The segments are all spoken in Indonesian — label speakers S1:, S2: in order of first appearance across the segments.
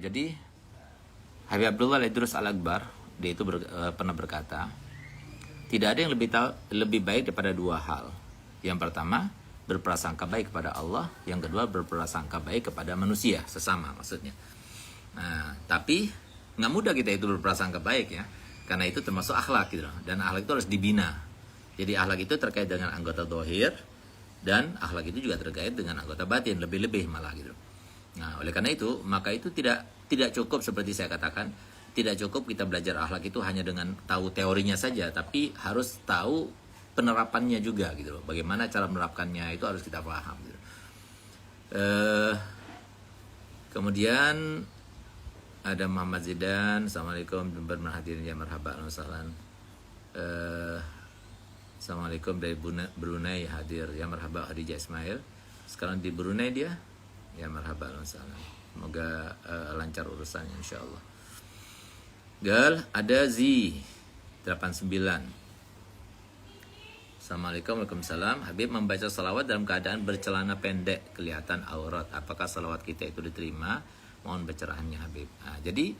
S1: Jadi Habib Abdullah Al-Idrus Al-Akbar dia itu pernah berkata, tidak ada yang lebih baik daripada dua hal. Yang pertama, berprasangka baik kepada Allah. Yang kedua, berprasangka baik kepada manusia sesama maksudnya. Nah, tapi nggak mudah kita itu berprasangka baik ya, karena itu termasuk akhlak gitu, dan akhlak itu harus dibina. Jadi akhlak itu terkait dengan anggota zahir, dan akhlak itu juga terkait dengan anggota batin, lebih-lebih malah gitu. Nah, oleh karena itu, maka itu tidak cukup seperti saya katakan, tidak cukup kita belajar akhlak itu hanya dengan tahu teorinya saja, tapi harus tahu penerapannya juga gitu loh. Bagaimana cara menerapkannya itu harus kita paham gitu. Kemudian ada Muhammad Zidan, Assalamualaikum, berhadirin ya, marhaba, salam. Assalamualaikum dari Brunei hadir ya, marhaba. Khadijah Ismail sekarang di Brunei dia ya, marhaba, salam. Semoga lancar urusannya insyaallah. Gal ada Z 89. Assalamualaikum, waalaikumsalam. Habib membaca salawat dalam keadaan bercelana pendek kelihatan aurat. Apakah salawat kita itu diterima? Mohon pencerahannya Habib. Nah, jadi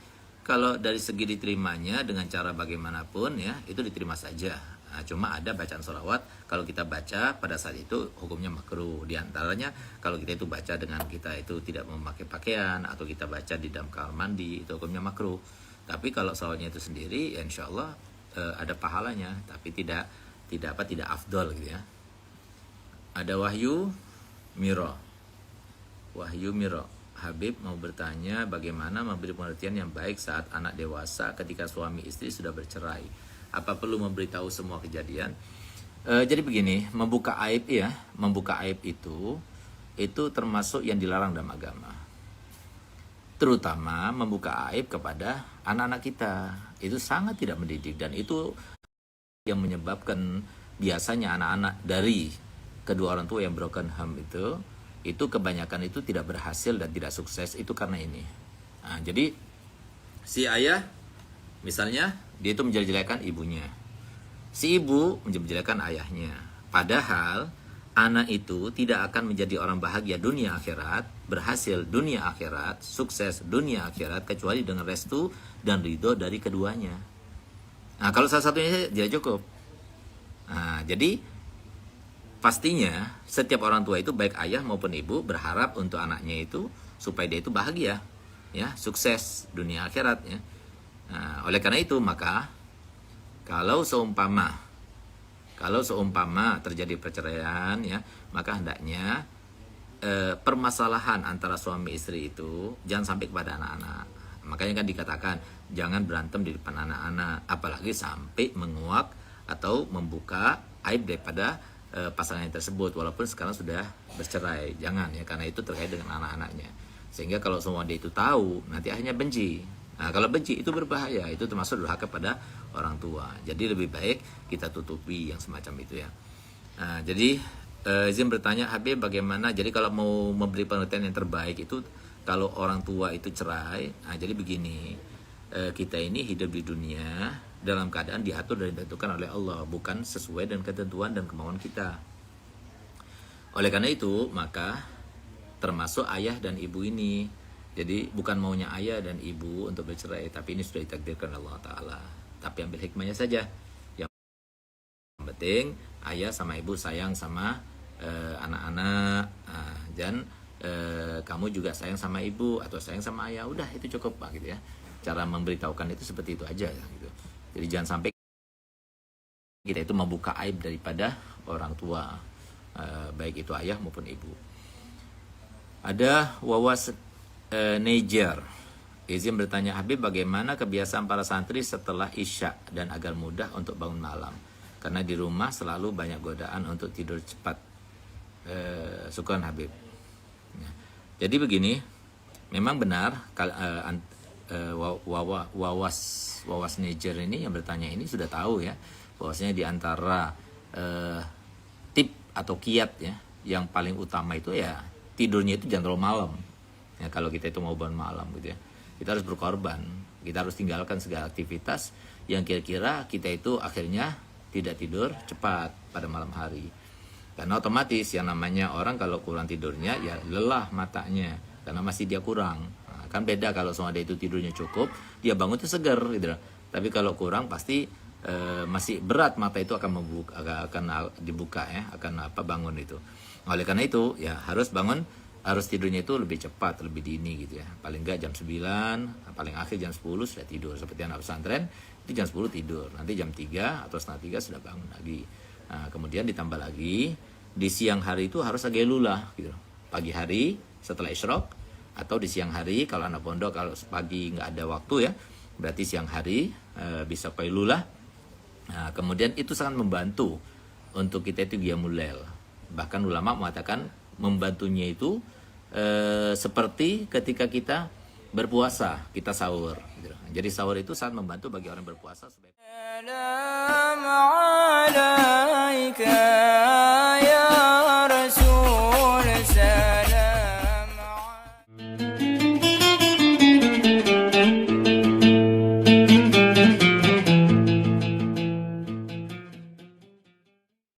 S1: kalau dari segi diterimanya dengan cara bagaimanapun ya, itu diterima saja. Nah, cuma ada bacaan salawat kalau kita baca pada saat itu hukumnya makruh. Di antaranya kalau kita itu baca dengan kita itu tidak memakai pakaian, atau kita baca di dalam kamar mandi, itu hukumnya makruh. Tapi kalau salawatnya itu sendiri ya insya Allah ada pahalanya, tapi tidak afdol gitu ya. Ada Wahyu Miro. Habib mau bertanya bagaimana memberi pengertian yang baik saat anak dewasa ketika suami istri sudah bercerai. Apa perlu memberitahu semua kejadian? Jadi begini, membuka aib itu termasuk yang dilarang dalam agama. Terutama membuka aib kepada anak-anak kita. Itu sangat tidak mendidik, dan itu yang menyebabkan biasanya anak-anak dari kedua orang tua yang broken home itu kebanyakan itu tidak berhasil dan tidak sukses itu karena ini. Nah, jadi si ayah misalnya dia itu menjelek-jelekan ibunya, si ibu menjelek-jelekan ayahnya, padahal anak itu tidak akan menjadi orang bahagia dunia akhirat, berhasil dunia akhirat, sukses dunia akhirat kecuali dengan restu dan ridho dari keduanya. Nah, kalau salah satunya dia cukup. Nah, jadi pastinya setiap orang tua itu baik ayah maupun ibu berharap untuk anaknya itu supaya dia itu bahagia, ya, sukses dunia akhirat ya. Nah, oleh karena itu maka kalau seumpama terjadi perceraian ya, maka hendaknya permasalahan antara suami istri itu jangan sampai kepada anak-anak. Makanya kan dikatakan jangan berantem di depan anak-anak, apalagi sampai menguak atau membuka aib daripada pasangan tersebut walaupun sekarang sudah bercerai. Jangan ya, karena itu terkait dengan anak-anaknya. Sehingga kalau semua dia itu tahu, nanti akhirnya benci. Nah, kalau benci itu berbahaya, itu termasuk durhaka pada orang tua. Jadi lebih baik kita tutupi yang semacam itu ya. Nah, jadi izin bertanya Habib bagaimana, jadi kalau mau memberi pengertian yang terbaik itu kalau orang tua itu cerai, nah jadi begini, kita ini hidup di dunia dalam keadaan diatur dan ditentukan oleh Allah, bukan sesuai dengan ketentuan dan kemauan kita. Oleh karena itu, maka termasuk ayah dan ibu ini. Jadi bukan maunya ayah dan ibu untuk bercerai, tapi ini sudah ditakdirkan Allah Ta'ala. Tapi ambil hikmahnya saja. Yang penting ayah sama ibu sayang sama anak-anak, dan kamu juga sayang sama ibu atau sayang sama ayah, udah itu cukup Pak gitu ya. Cara memberitahukan itu seperti itu aja ya, gitu. Jadi jangan sampai kita itu membuka aib daripada orang tua, baik itu ayah maupun ibu. Ada Wawas Niger, izin bertanya Habib bagaimana kebiasaan para santri setelah Isya dan agar mudah untuk bangun malam, karena di rumah selalu banyak godaan untuk tidur cepat. Syukran Habib. Jadi begini, memang benar Wawas Niger ini yang bertanya ini sudah tahu ya, bahwasanya di antara tip atau kiat ya yang paling utama itu ya tidurnya itu jangan terlalu malam. Ya, kalau kita itu mau bangun malam gitu ya, kita harus berkorban, kita harus tinggalkan segala aktivitas yang kira-kira kita itu akhirnya tidak tidur cepat pada malam hari. Karena otomatis yang namanya orang kalau kurang tidurnya ya lelah matanya, karena masih dia kurang. Nah, Kan beda kalau sama dia itu tidurnya cukup, dia bangun itu segar gitu loh. Tapi kalau kurang pasti masih berat, mata itu akan akan dibuka ya, akan bangun itu. Oleh karena itu ya harus tidurnya itu lebih cepat, lebih dini gitu ya. Paling enggak jam 9, paling akhir jam 10 sudah tidur. Seperti anak pesantren itu jam 10 tidur, nanti jam 3 atau setengah 3 sudah bangun lagi. Nah, kemudian ditambah lagi di siang hari itu harus agailulah gitu. Pagi hari setelah isyraq, atau di siang hari kalau anak pondok, kalau pagi nggak ada waktu ya, berarti siang hari bisa qailulah. Nah, kemudian itu sangat membantu untuk kita itu qiyamul lail. Bahkan ulama mengatakan membantunya itu seperti ketika kita berpuasa, kita sahur gitu. Jadi sahur itu sangat membantu bagi orang berpuasa supaya